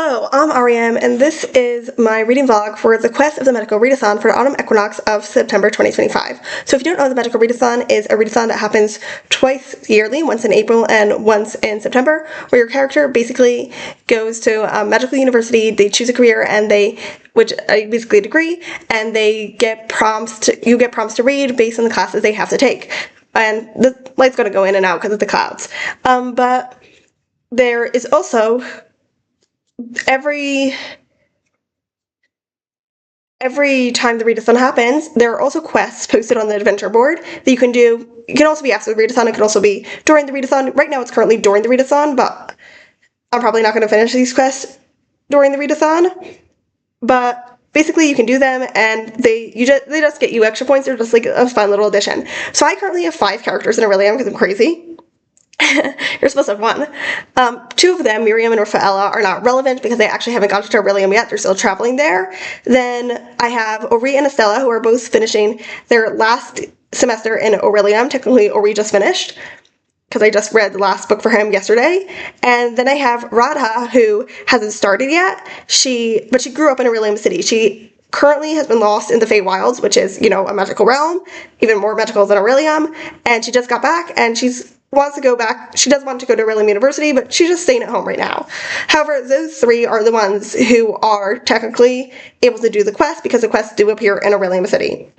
Hello, I'm REM, and this is my reading vlog for the Quest of the Magical Readathon for the autumn equinox of September 2025. So if you don't know, the Magical Readathon is a readathon that happens twice yearly, once in April and once in September, where your character basically goes to a magical university, they choose a career, and which basically a degree, and you get prompts to read based on the classes they have to take. And the light's going to go in and out because of the clouds. But there is also every time the readathon happens, there are also quests posted on the adventure board that you can do. It can also be after the readathon, it can also be during the readathon. Right now it's currently during the readathon, but I'm probably not going to finish these quests during the readathon. But basically you can do them, and they just get you extra points. They're just like a fun little addition. So I currently have 5 characters in Aurelium because I'm crazy. You're supposed to have 1. 2 of them, Miriam and Rafaela, are not relevant because they actually haven't gone to Aurelium yet. They're still traveling there. Then I have Ori and Estella, who are both finishing their last semester in Aurelium. Technically, Ori just finished because I just read the last book for him yesterday. And then I have Radha, who hasn't started yet. But she grew up in Aurelium City. She currently has been lost in the Feywilds, which is, a magical realm, even more magical than Aurelium. And she just got back, and she wants to go back. She does want to go to Aurelium University, but she's just staying at home right now. However, those 3 are the ones who are technically able to do the quest because the quests do appear in Aurelium City.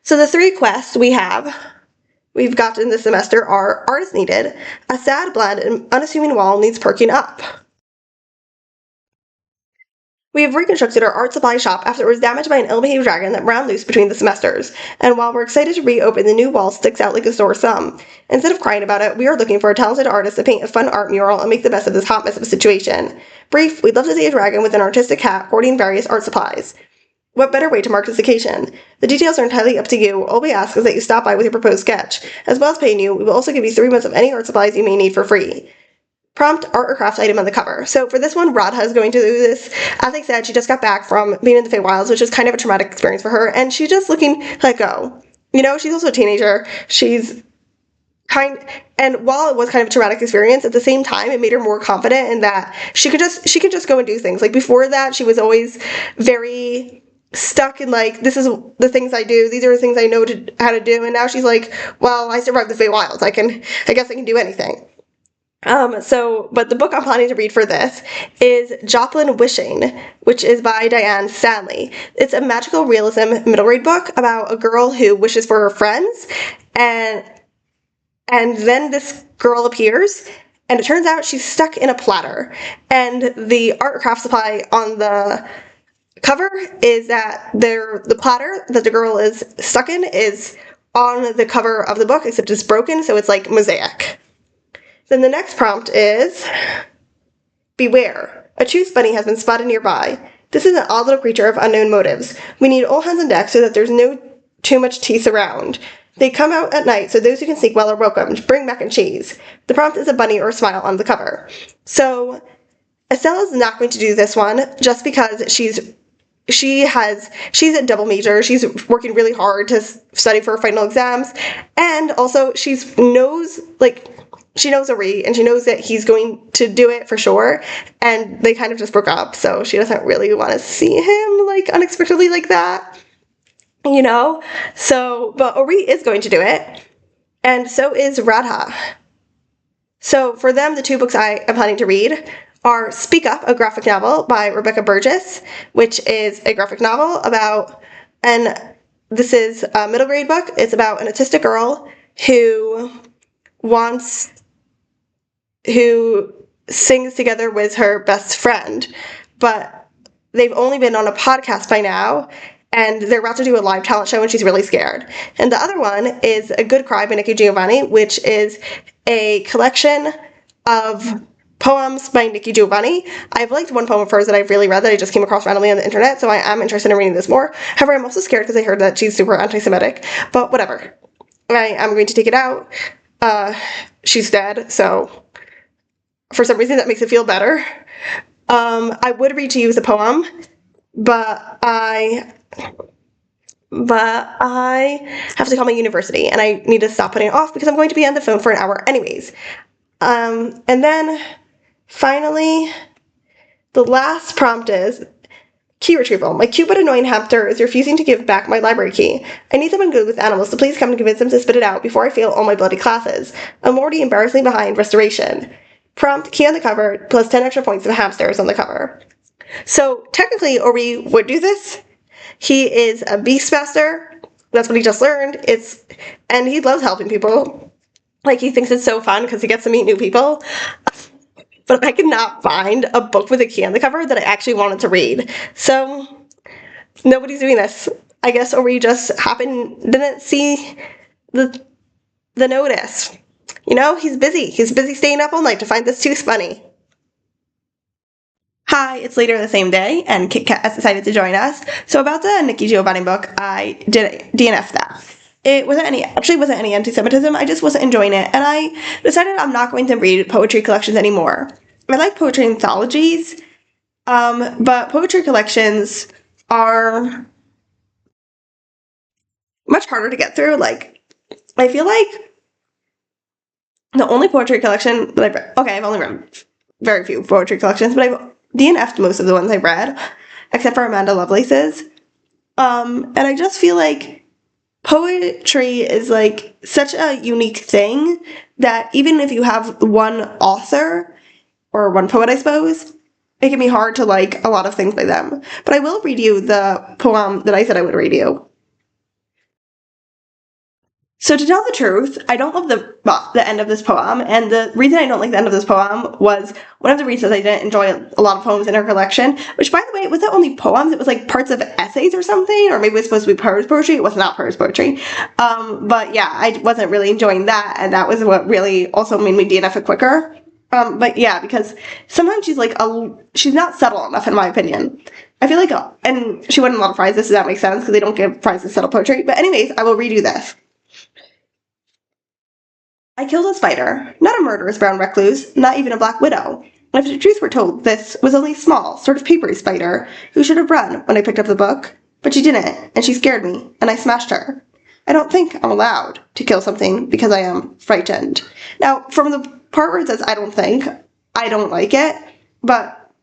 So the 3 quests we've got in this semester are Art is Needed, A Sad Blend, and Unassuming Wall Needs Perking Up. We have reconstructed our art supply shop after it was damaged by an ill-behaved dragon that ran loose between the semesters, and while we're excited to reopen, the new wall sticks out like a sore thumb. Instead of crying about it, we are looking for a talented artist to paint a fun art mural and make the best of this hot mess of a situation. Brief, we'd love to see a dragon with an artistic hat hoarding various art supplies. What better way to mark this occasion? The details are entirely up to you. All we ask is that you stop by with your proposed sketch. As well as paying you, we will also give you 3 months of any art supplies you may need for free. Prompt, art or craft item on the cover. So for this one, Radha is going to do this. As I said, she just got back from being in the Feywilds, which is kind of a traumatic experience for her, and she's just looking to let go. She's also a teenager. And while it was kind of a traumatic experience, at the same time, it made her more confident in that she could just go and do things. Like before that, she was always very stuck in this is the things I do, these are the things I know how to do, and now she's like, well, I survived the Feywilds. I guess I can do anything. But the book I'm planning to read for this is Joplin Wishing, which is by Diane Stanley. It's a magical realism middle grade book about a girl who wishes for her friends, and then this girl appears, and it turns out she's stuck in a platter. And the art craft supply on the cover is that the platter that the girl is stuck in is on the cover of the book, except it's broken, so it's like mosaic. Then the next prompt is, beware, a tooth bunny has been spotted nearby. This is an odd little creature of unknown motives. We need all hands on deck so that there's no too much teeth around. They come out at night, so those who can sneak well are welcome. Bring mac and cheese. The prompt is a bunny or a smile on the cover. So Estella's not going to do this one just because she's a double major. She's working really hard to study for her final exams, and also she knows Ori, and she knows that he's going to do it for sure, and they kind of just broke up, so she doesn't really want to see him, unexpectedly like that, but Ori is going to do it, and so is Radha. So for them, the 2 books I am planning to read are Speak Up, a graphic novel by Rebecca Burgess, which is a graphic novel this is a middle grade book. It's about an autistic girl who sings together with her best friend, but they've only been on a podcast by now, and they're about to do a live talent show, and she's really scared. And the other one is A Good Cry by Nikki Giovanni, which is a collection of poems by Nikki Giovanni. I've liked one poem of hers that I've really read that I just came across randomly on the internet, so I am interested in reading this more. However, I'm also scared because I heard that she's super anti-Semitic, but whatever. I am going to take it out. She's dead, so for some reason that makes it feel better. I would read to you the poem, but I have to call my university, and I need to stop putting it off because I'm going to be on the phone for an hour anyways. And then finally, The last prompt is key retrieval. My cute but annoying hamster is refusing to give back my library key. I need someone good with animals to please come and convince him to spit it out before I fail all my bloody classes. I'm already embarrassingly behind restoration. Prompt, key on the cover, plus 10 extra points if a hamster is on the cover. So technically, Ori would do this. He is a beastmaster. That's what he just learned. And he loves helping people. Like, he thinks it's so fun because he gets to meet new people. But I could not find a book with a key on the cover that I actually wanted to read. So nobody's doing this. I guess Ori just didn't see the notice. You know, he's busy. He's busy staying up all night to find this tooth funny. Hi, it's later the same day, and Kit Kat has decided to join us. So about the Nikki Giovanni book, I did DNF that. It wasn't any anti-Semitism, I just wasn't enjoying it, and I decided I'm not going to read poetry collections anymore. I like poetry anthologies, but poetry collections are much harder to get through. Like, I feel like the only poetry collection that I've read, okay, I've only read very few poetry collections, but I've DNF'd most of the ones I've read, except for Amanda Lovelace's. And I just feel like poetry is like such a unique thing that even if you have one author, or one poet, I suppose, it can be hard to like a lot of things by them. But I will read you the poem that I said I would read you. So to tell the truth, I don't love the end of this poem, and the reason I don't like the end of this poem was one of the reasons I didn't enjoy a lot of poems in her collection, which, by the way, was not only poems, it was like parts of essays or something, or maybe it was supposed to be prose poetry. It was not prose poetry. But yeah, I wasn't really enjoying that, and that was what really also made me DNF it quicker. But yeah, because sometimes she's not subtle enough, in my opinion. I feel like, and she won a lot of prizes, so that makes sense, because they don't give prizes to subtle poetry. But anyways, I will read you this. I killed a spider, not a murderous brown recluse, not even a black widow. If the truth were told, this was only a small, sort of papery spider, who should have run when I picked up the book. But she didn't, and she scared me, and I smashed her. I don't think I'm allowed to kill something because I am frightened. Now, from the part where it says I don't like it, but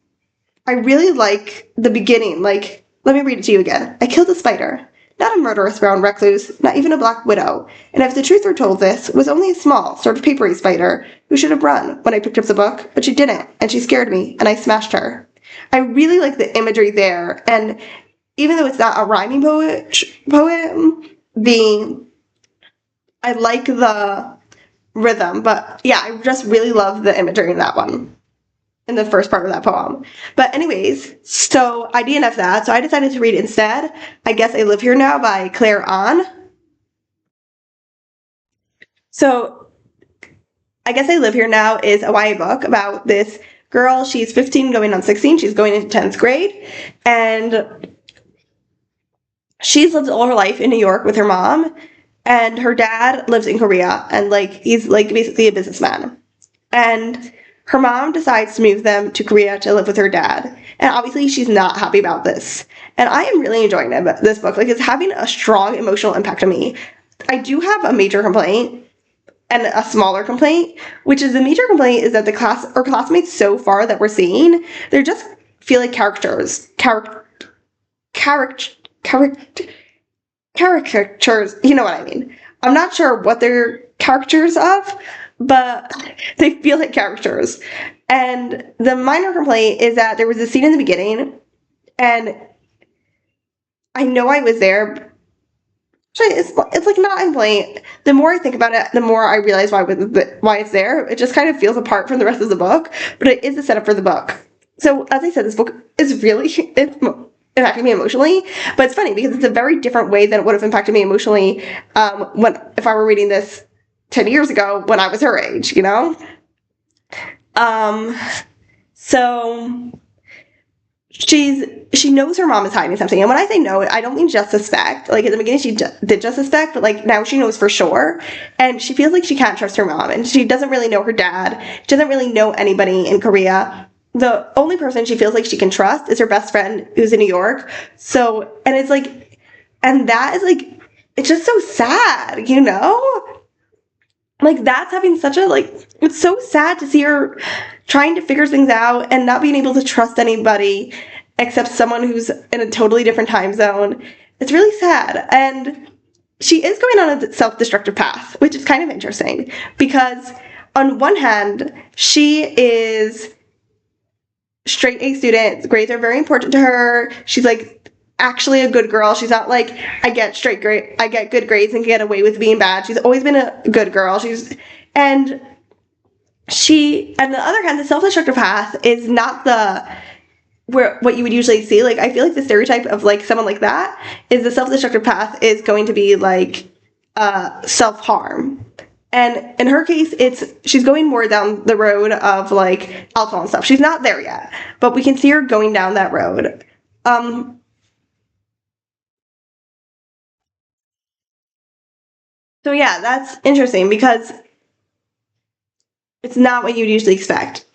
I really like the beginning. Like, let me read it to you again. I killed a spider, not a murderous brown recluse, not even a black widow, and if the truth were told, this was only a small, sort of papery spider who should have run when I picked up the book, but she didn't, and she scared me, and I smashed her. I really like the imagery there, and even though it's not a rhyming poem, I like the rhythm, but yeah, I just really love the imagery in that one, in the first part of that poem. But anyways, so I DNF'd that, so I decided to read instead I Guess I Live Here Now by Claire Ahn. So I Guess I Live Here Now is a YA book about this girl. She's 15 going on 16. She's going into 10th grade, and she's lived all her life in New York with her mom, and her dad lives in Korea, and like he's like basically a businessman. And her mom decides to move them to Korea to live with her dad. And obviously she's not happy about this. And I am really enjoying this book. Like, it's having a strong emotional impact on me. I do have a major complaint and a smaller complaint, which is the major complaint is that the classmates so far that we're seeing, they just feel like caricatures. You know what I mean. I'm not sure what they're caricatures of, but they feel like characters. And the minor complaint is that there was a scene in the beginning, and I know I was there. Actually, it's like not a complaint. The more I think about it, the more I realize why it's there. It just kind of feels apart from the rest of the book, but it is a setup for the book. So, as I said, this book is really impacting me emotionally, but it's funny because it's a very different way than it would have impacted me emotionally if I were reading this 10 years ago when I was her age, you know? So she knows her mom is hiding something. And when I say know, I don't mean just suspect. Like, at the beginning, she did just suspect, but like now she knows for sure. And she feels like she can't trust her mom. And she doesn't really know her dad. She doesn't really know anybody in Korea. The only person she feels like she can trust is her best friend who's in New York. So, and it's like, and that is like, it's just so sad, you know? like that's having such a like it's so sad to see her trying to figure things out and not being able to trust anybody except someone who's in a totally different time zone. It's really sad. And she is going on a self-destructive path, which is kind of interesting because on one hand, she is straight A student. Grades are very important to her. She's like actually a good girl. She's not like I get good grades and get away with being bad. She's always been a good girl. And she, on the other hand, the self-destructive path is not the where what you would usually see. Like I feel like the stereotype of like someone like that is the self-destructive path is going to be like self-harm. And in her case, she's going more down the road of like alcohol and stuff. She's not there yet, but we can see her going down that road. Um, so yeah, that's interesting because it's not what you'd usually expect.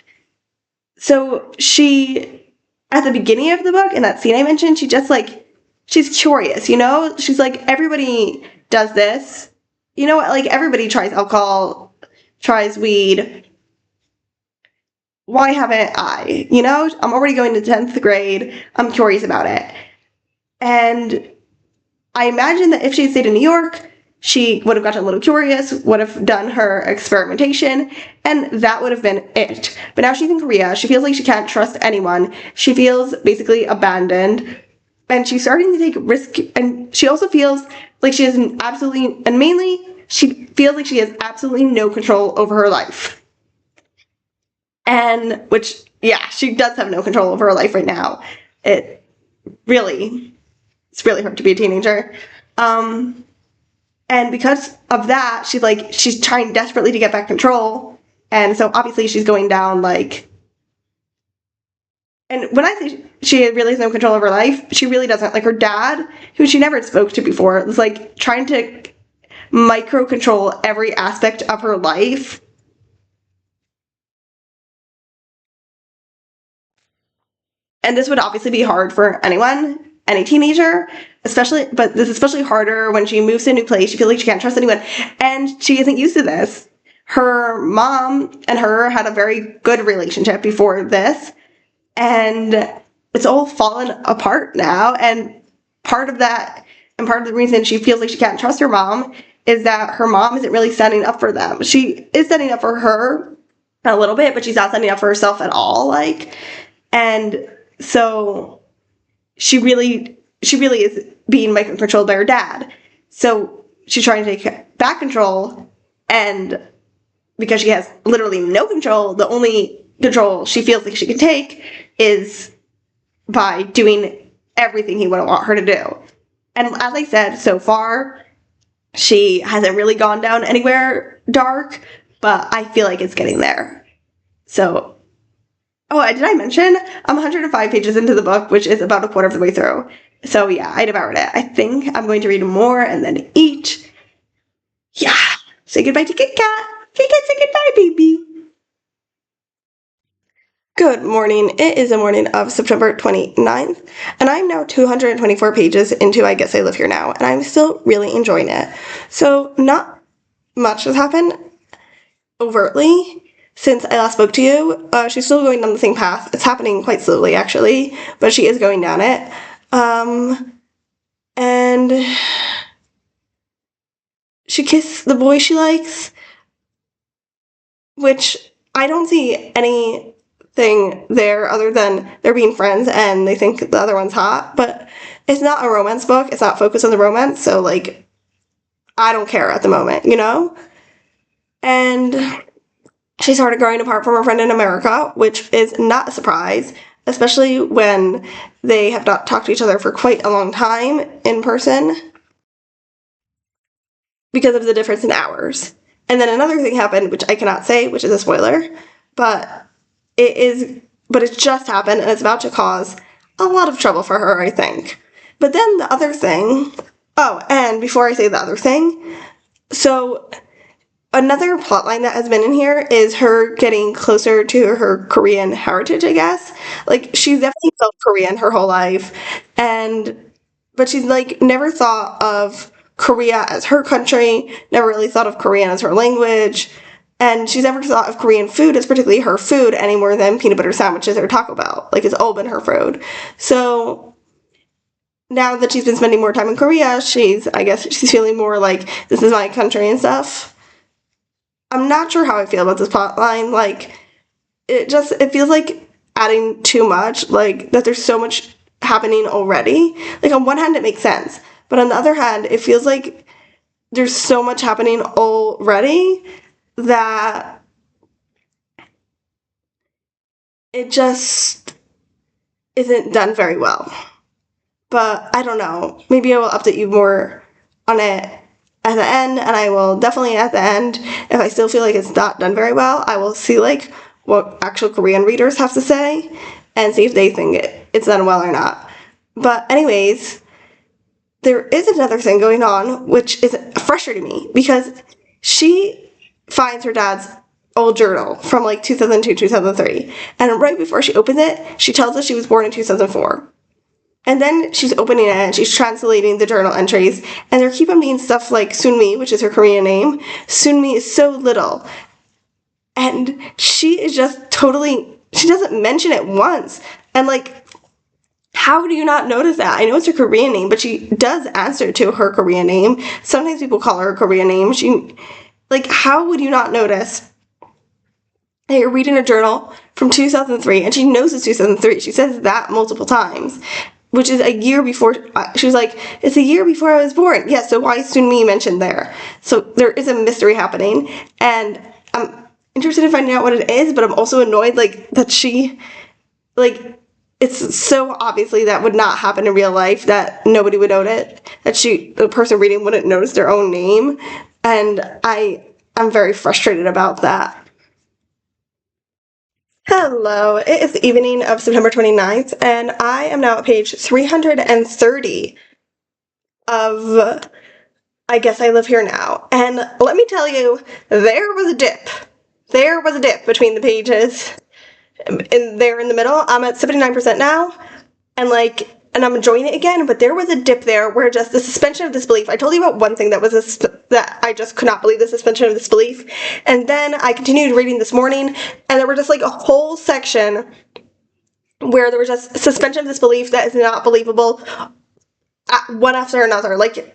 So she, at the beginning of the book, in that scene I mentioned, she just like, she's curious, you know? She's like, everybody does this. You know what? Like, everybody tries alcohol, tries weed. Why haven't I? You know? I'm already going to 10th grade. I'm curious about it. And I imagine that if she had stayed in New York, she would have gotten a little curious, would have done her experimentation, and that would have been it. But now she's in Korea. She feels like she can't trust anyone. She feels basically abandoned. And she's starting to take risk. And she also feels like she has absolutely, and mainly, she feels like she has absolutely no control over her life. And, which, yeah, she does have no control over her life right now. It really, it's really hard to be a teenager. And because of that, she's trying desperately to get back control. And so obviously she's going down like, and when I say she really has no control of her life, she really doesn't. Like her dad, who she never spoke to before, was like trying to micro control every aspect of her life. And this would obviously be hard for anyone, any teenager, but this is especially harder when she moves to a new place. She feels like she can't trust anyone, and she isn't used to this. Her mom and her had a very good relationship before this, and it's all fallen apart now. And part of that, and part of the reason she feels like she can't trust her mom is that her mom isn't really standing up for them. She is standing up for her a little bit, but she's not standing up for herself at all. And so she really is being microcontrolled by her dad. So she's trying to take back control, and because she has literally no control, the only control she feels like she can take is by doing everything he wouldn't want her to do. And as I said, so far, she hasn't really gone down anywhere dark, but I feel like it's getting there. So, oh, did I mention I'm 105 pages into the book, which is about a quarter of the way through. So yeah, I devoured it. I think I'm going to read more and then eat. Yeah. Say goodbye to Kit Kat. Kit Kat, say goodbye, baby. Good morning. It is the morning of September 29th, and I'm now 224 pages into I Guess I Live Here Now, and I'm still really enjoying it. So not much has happened overtly since I last spoke to you. She's still going down the same path. It's happening quite slowly, actually, but she is going down it. And she kissed the boy she likes, which I don't see anything there other than they're being friends and they think the other one's hot, but it's not a romance book. It's not focused on the romance, so, like, I don't care at the moment, you know? And she started growing apart from her friend in America, which is not a surprise, especially when they have not talked to each other for quite a long time in person because of the difference in hours. And then another thing happened, which I cannot say, which is a spoiler, but it's just happened and it's about to cause a lot of trouble for her, I think. But then the other thing, oh, and before I say the other thing, so another plotline that has been in here is her getting closer to her Korean heritage, I guess. Like, she's definitely felt Korean her whole life, but she's, like, never thought of Korea as her country, never really thought of Korean as her language, and she's never thought of Korean food as particularly her food any more than peanut butter sandwiches or Taco Bell. Like, it's all been her food. So now that she's been spending more time in Korea, I guess she's feeling more like, this is my country and stuff. I'm not sure how I feel about this plot line. Like, it feels like adding too much, like, that there's so much happening already. Like, on one hand, it makes sense, but on the other hand, it feels like there's so much happening already that it just isn't done very well. But I don't know. Maybe I will update you more on it at the end, and I will definitely at the end, if I still feel like it's not done very well, I will see like what actual Korean readers have to say and see if they think it's done well or not. But anyways, there is another thing going on which is frustrating me, because she finds her dad's old journal from like 2002, 2003, and right before she opens it, she tells us she was born in 2004. And then she's opening it and she's translating the journal entries, and there keep on being stuff like Sunmi, which is her Korean name. Sunmi is so little. And she is just totally, she doesn't mention it once. And like, how do you not notice that? I know it's her Korean name, but she does answer to her Korean name. Sometimes people call her a Korean name. Like, how would you not notice that you're reading a journal from 2003, and she knows it's 2003. She says that multiple times, which is a year before. She was like, it's a year before I was born. Yeah, so why is Sunmi mentioned there? So there is a mystery happening, and I'm interested in finding out what it is, but I'm also annoyed, like, that she, like, it's so obviously that would not happen in real life, that nobody would notice, that the person reading wouldn't notice their own name, and I'm very frustrated about that. Hello, it is the evening of September 29th, and I am now at page 330 of I Guess I Live Here Now. And let me tell you, there was a dip. There was a dip between the pages. And there in the middle, I'm at 79% now, and I'm enjoying it again, but there was a dip there where just the suspension of disbelief. I told you about one thing that I just could not believe, the suspension of disbelief. And then I continued reading this morning, and there were just like a whole section where there was just suspension of disbelief that is not believable, one after another, like a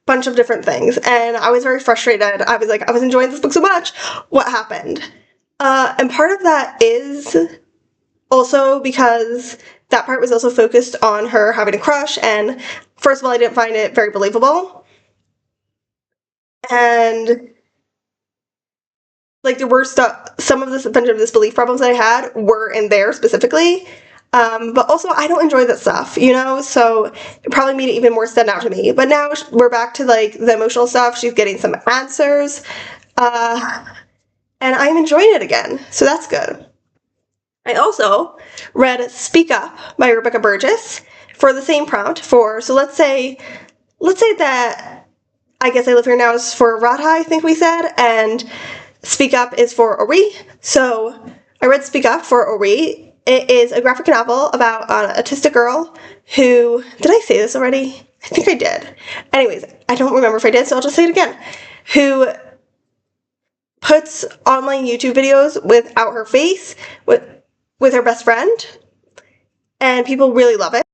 bunch of different things. And I was very frustrated. I was like, I was enjoying this book so much. What happened? And part of that is also because that part was also focused on her having a crush, and first of all, I didn't find it very believable. And like, there were some of the suspension of disbelief problems that I had were in there specifically. But also, I don't enjoy that stuff, so it probably made it even more stand out to me. But now we're back to like the emotional stuff. She's getting some answers, and I'm enjoying it again, so that's good. I also read Speak Up by Rebecca Burgess for the same prompt so let's say that I Guess I Live Here Now is for Radha, I think we said, and Speak Up is for Ori. So I read Speak Up for Ori. It is a graphic novel about an autistic girl who, did I say this already? I think I did. Anyways, I don't remember if I did, so I'll just say it again. Who puts online YouTube videos without her face, with her best friend, and people really love it,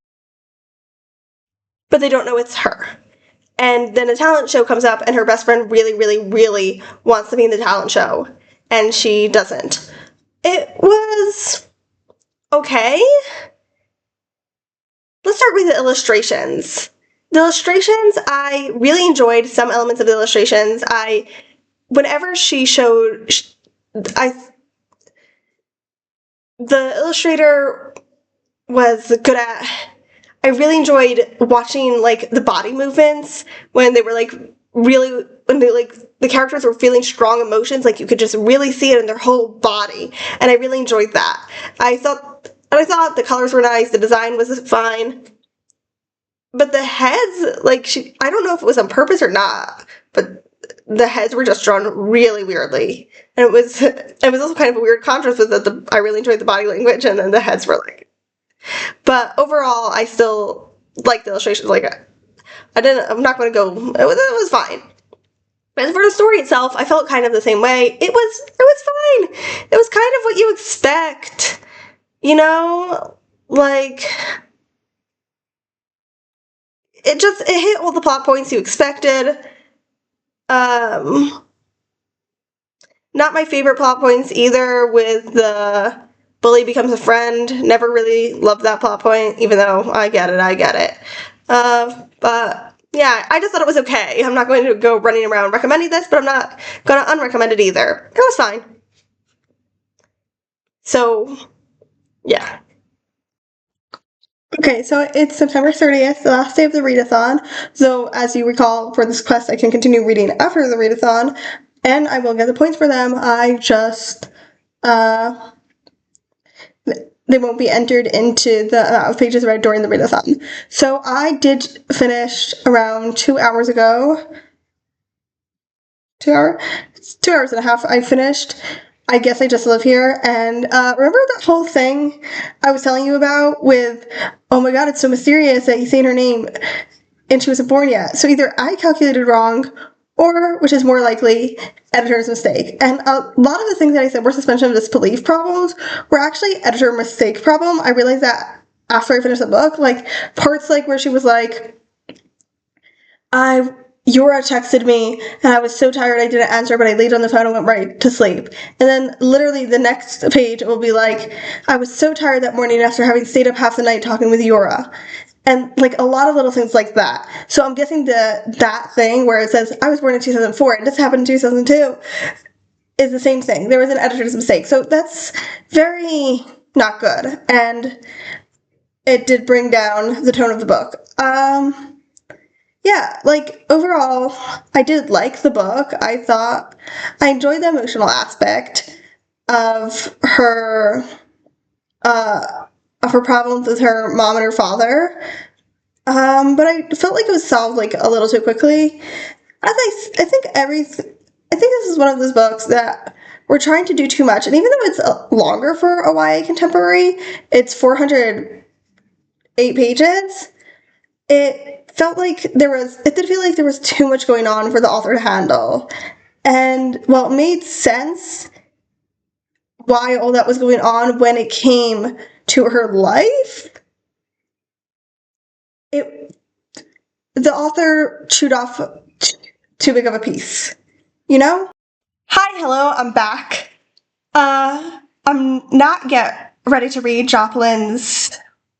but they don't know it's her. And then a talent show comes up, and her best friend really, really, really wants to be in the talent show, and she doesn't. It was okay. Let's start with the illustrations. The illustrations, I really enjoyed some elements of the illustrations. Whenever she showed, the illustrator was good at, I really enjoyed watching like the body movements when they were like really, when they like the characters were feeling strong emotions, like you could just really see it in their whole body, and I really enjoyed that. I thought the colors were nice, the design was fine, but the heads, like, I don't know if it was on purpose or not, but the heads were just drawn really weirdly, and it was also kind of a weird contrast with I really enjoyed the body language, and then the heads were like, but overall I still like the illustrations. Like, I'm not going to go, it was fine. But for the story itself, I felt kind of the same way. It was fine. It was kind of what you expect. You know? Like, it hit all the plot points you expected. Not my favorite plot points either, with the bully becomes a friend. Never really loved that plot point, even though I get it. But yeah, I just thought it was okay. I'm not going to go running around recommending this, but I'm not going to unrecommend it either. It was fine. So, yeah. Okay, so it's September 30th, the last day of the readathon. So, as you recall, for this quest, I can continue reading after the readathon, and I will get the points for them. I just, they won't be entered into the amount of pages read during the readathon. So, I did finish around 2 hours ago. 2 hours? 2 hours and a half. I finished I Guess I Just Live Here, and remember that whole thing I was telling you about with, oh my god, it's so mysterious that he's saying her name and she wasn't born yet. So either I calculated wrong, or, which is more likely, editor's mistake. And a lot of the things that I said were suspension of disbelief problems were actually editor mistake problem. I realized that after I finished the book, like parts like where she was like, Yura texted me, and I was so tired I didn't answer, but I laid on the phone and went right to sleep. And then literally the next page will be like, I was so tired that morning after having stayed up half the night talking with Yura. And like a lot of little things like that. So I'm guessing that thing where it says, I was born in 2004 and this happened in 2002 is the same thing. There was an editor's mistake. So that's very not good. And it did bring down the tone of the book. Yeah, like, overall, I did like the book. I enjoyed the emotional aspect of her, problems with her mom and her father. But I felt like it was solved, like, a little too quickly. I think this is one of those books that we're trying to do too much. And even though it's longer for a YA contemporary, it's 408 pages, it did feel like there was too much going on for the author to handle. And while it made sense why all that was going on when it came to her life, the author chewed off too big of a piece, you know? Hi, hello, I'm back. I'm not yet ready to read Joplin's,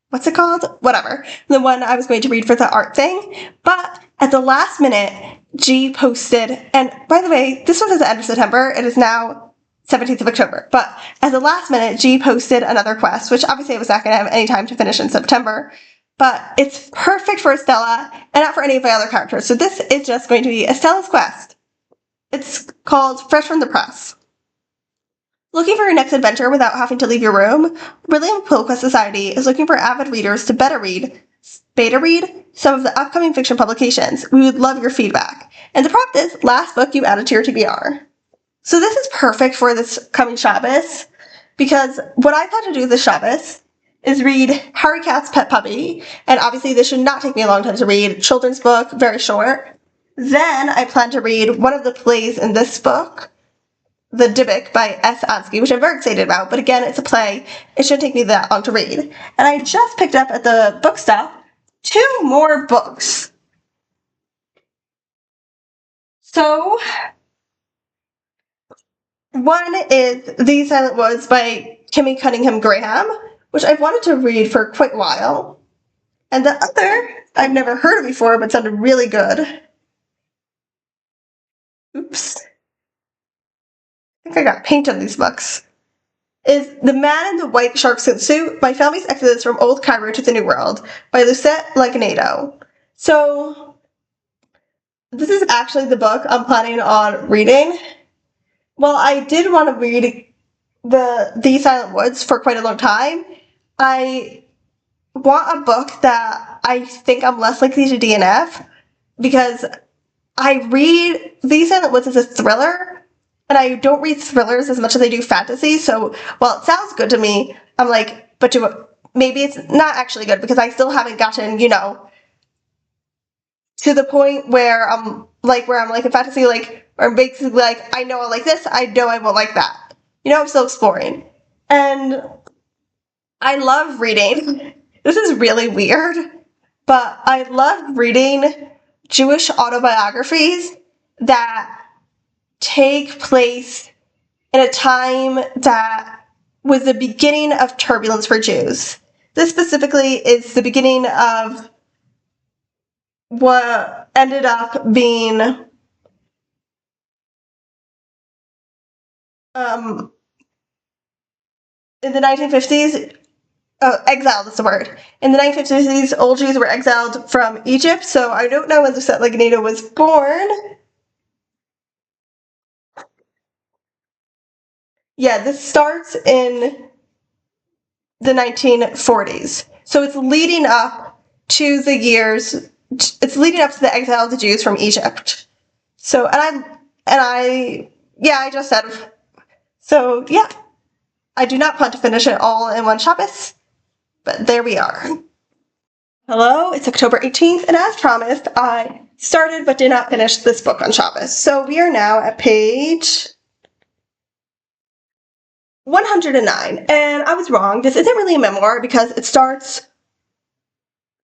what's it called? Whatever. The one I was going to read for the art thing. But at the last minute, G posted, and by the way, this one is the end of September. It is now 17th of October. But at the last minute, G posted another quest, which obviously I was not going to have any time to finish in September. But it's perfect for Estella and not for any of my other characters. So this is just going to be Estella's quest. It's called Fresh from the Press. Looking for your next adventure without having to leave your room? Brilliant PillQuest Society is looking for avid readers to beta read some of the upcoming fiction publications. We would love your feedback. And the prompt is, last book you added to your TBR. So this is perfect for this coming Shabbos, because what I thought to do this Shabbos is read Harry Cat's Pet Puppy, and obviously this should not take me a long time to read. Children's book, very short. Then I plan to read one of the plays in this book, The Dybbuk by S. Ansky, which I'm very excited about, but again, it's a play. It shouldn't take me that long to read. And I just picked up at the bookstop 2 more books. So, one is These Silent Woods by Kimmy Cunningham Graham, which I've wanted to read for quite a while. And the other, I've never heard of before, but sounded really good. Oops. I think I got paint on these books. Is The Man in the White Sharkskin Suit, My Family's Exodus from Old Cairo to the New World by Lucette Leganado. So, this is actually the book I'm planning on reading. Well, I did want to read The Silent Woods for quite a long time. I want a book that I think I'm less likely to DNF, because I read These Silent Woods as a thriller, and I don't read thrillers as much as I do fantasy, so while it sounds good to me, I'm like, but maybe it's not actually good, because I still haven't gotten, to the point where I'm like in fantasy, like, or basically like, I know I like this, I know I won't like that. I'm still exploring. And I love reading. This is really weird, but I love reading Jewish autobiographies that take place in a time that was the beginning of turbulence for Jews. This specifically is the beginning of what ended up being in the 1950s. Oh, exiled is the word. In the 1950s, old Jews were exiled from Egypt, so I don't know when the set Legnado was born. Yeah, this starts in the 1940s. So it's leading up to it's leading up to the exile of the Jews from Egypt. So, yeah, I just said, so yeah, I do not plan to finish it all in one Shabbos, but there we are. Hello, it's October 18th, and as promised, I started but did not finish this book on Shabbos. So we are now at page 109, and I was wrong. This isn't really a memoir because it starts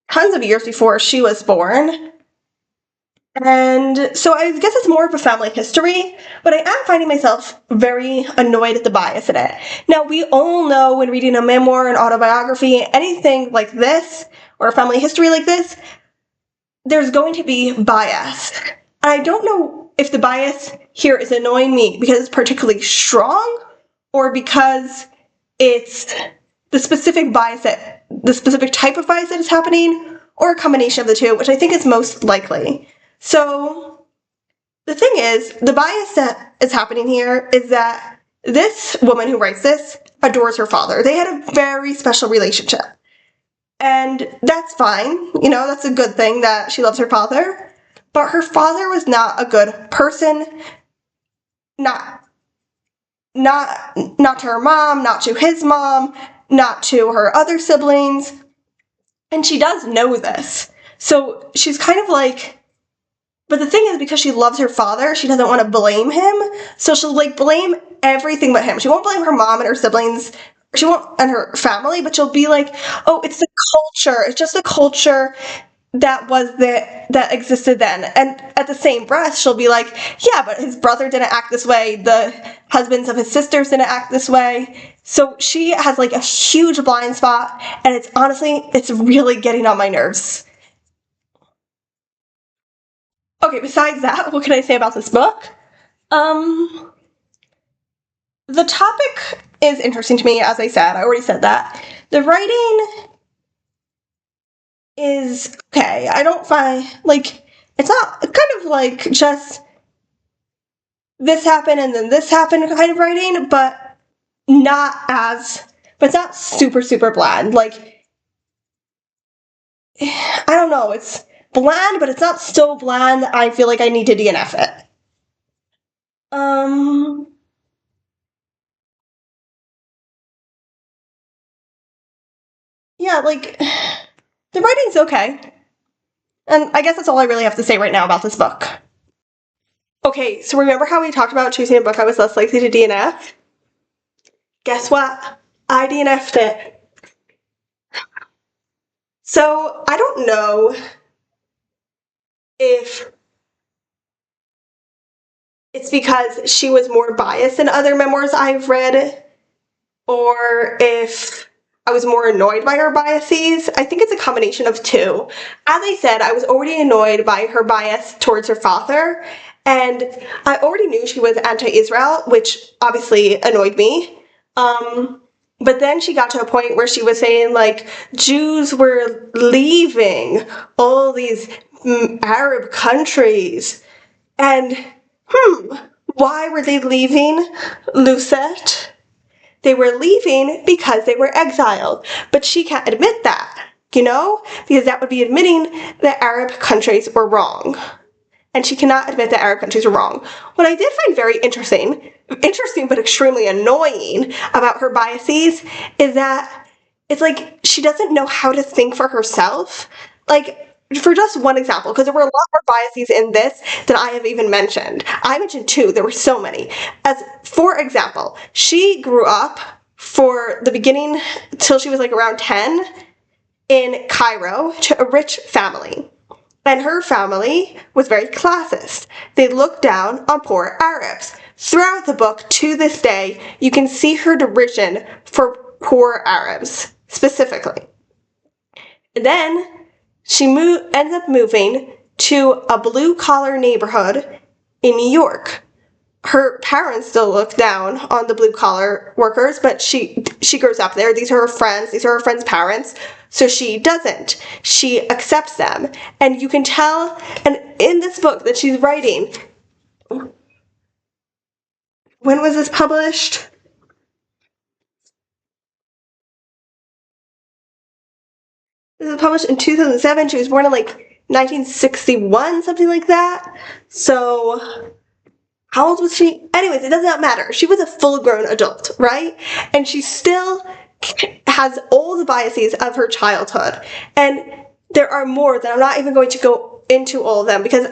tons of years before she was born. And so I guess it's more of a family history, but I am finding myself very annoyed at the bias in it. Now, we all know when reading a memoir, an autobiography, anything like this, or a family history like this, there's going to be bias. And I don't know if the bias here is annoying me because it's particularly strong, or because it's the specific type of bias that is happening, or a combination of the two, which I think is most likely. So the thing is, the bias that is happening here is that this woman who writes this adores her father. They had a very special relationship. And that's fine. That's a good thing that she loves her father. But her father was not a good person. Not to her mom, not to his mom, not to her other siblings. And she does know this. So she's kind of like, but the thing is, because she loves her father, she doesn't want to blame him. So she'll like blame everything but him. She won't blame her mom and her siblings. She won't, and her family, but she'll be like, oh, it's the culture. It's just the culture that existed then. And at the same breath, she'll be like, yeah, but his brother didn't act this way. The husbands of his sisters didn't act this way. So she has like a huge blind spot, and it's really getting on my nerves. Okay, besides that, what can I say about this book? The topic is interesting to me, as I said. I already said that. The writing is okay. I don't find, like, it's kind of like just this happened and then this happened kind of writing, but it's not super, super bland. Like, I don't know, it's bland, but it's not so bland that I feel like I need to DNF it. Yeah, like, the writing's okay. And I guess that's all I really have to say right now about this book. Okay, so remember how we talked about choosing a book I was less likely to DNF? Guess what? I DNF'd it. So, I don't know if it's because she was more biased than other memoirs I've read, or if I was more annoyed by her biases. I think it's a combination of two. As I said, I was already annoyed by her bias towards her father, and I already knew she was anti-Israel, which obviously annoyed me. But then she got to a point where she was saying, like, Jews were leaving all these Arab countries. And, why were they leaving, Lucette? They were leaving because they were exiled. But she can't admit that, because that would be admitting that Arab countries were wrong. And she cannot admit that Arab countries were wrong. What I did find very interesting but extremely annoying about her biases is that it's like she doesn't know how to think for herself. Like, for just one example, because there were a lot more biases in this than I have even mentioned. I mentioned two, there were so many. As for example, she grew up for the beginning till she was like around 10 in Cairo to a rich family. And her family was very classist. They looked down on poor Arabs. Throughout the book, to this day, you can see her derision for poor Arabs, specifically. And then she ends up moving to a blue-collar neighborhood in New York. Her parents still look down on the blue-collar workers, but she grows up there. These are her friends. These are her friends' parents. So she doesn't. She accepts them. And you can tell, and in this book that she's writing, when was this published? This was published in 2007. She was born in like 1961, something like that. So how old was she? Anyways, it does not matter. She was a full-grown adult, right? And she still has all the biases of her childhood. And there are more that I'm not even going to go into all of them, because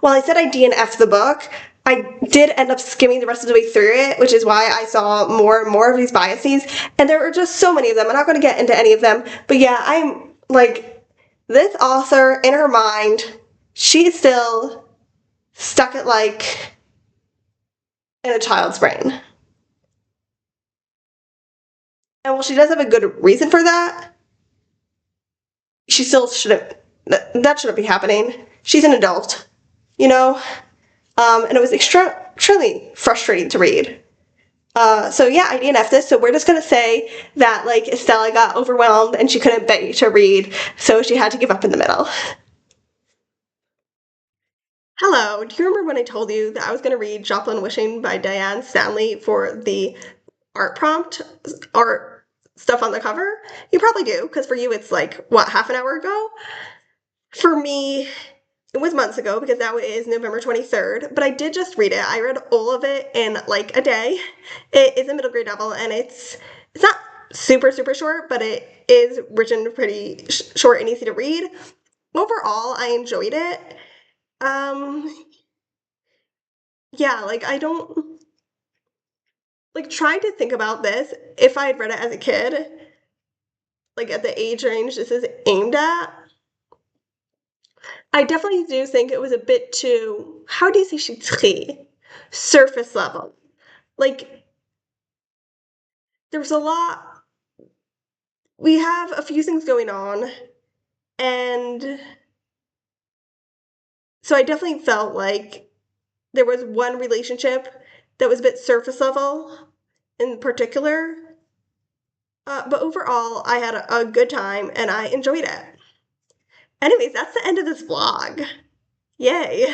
while I said I DNF'd the book, I did end up skimming the rest of the way through it, which is why I saw more and more of these biases. And there are just so many of them. I'm not going to get into any of them. But yeah, I'm like, this author, in her mind, she's still stuck at like in a child's brain. And while she does have a good reason for that, she still shouldn't, that shouldn't be happening. She's an adult, you know? And it was extremely frustrating to read. So yeah, I DNF'd this, so we're just gonna say that, like, Estella got overwhelmed and she couldn't bear to read, so she had to give up in the middle. Hello, do you remember when I told you that I was gonna read Joplin Wishing by Diane Stanley for the art prompt, art stuff on the cover? You probably do, because for you it's like, what, half an hour ago? For me, it was months ago, because that is November 23rd, but I did just read it. I read all of it in like a day. It is a middle grade novel, and it's not super, super short, but it is written pretty short and easy to read. Overall, I enjoyed it. Um, yeah, like, I don't, like, trying to think about this, if I had read it as a kid, like, at the age range this is aimed at, I definitely do think it was a bit too, how do you say chitré? Surface level. Like, there's a lot, we have a few things going on, and so I definitely felt like there was one relationship that was a bit surface level in particular. But overall, I had a good time and I enjoyed it. Anyways, that's the end of this vlog. Yay!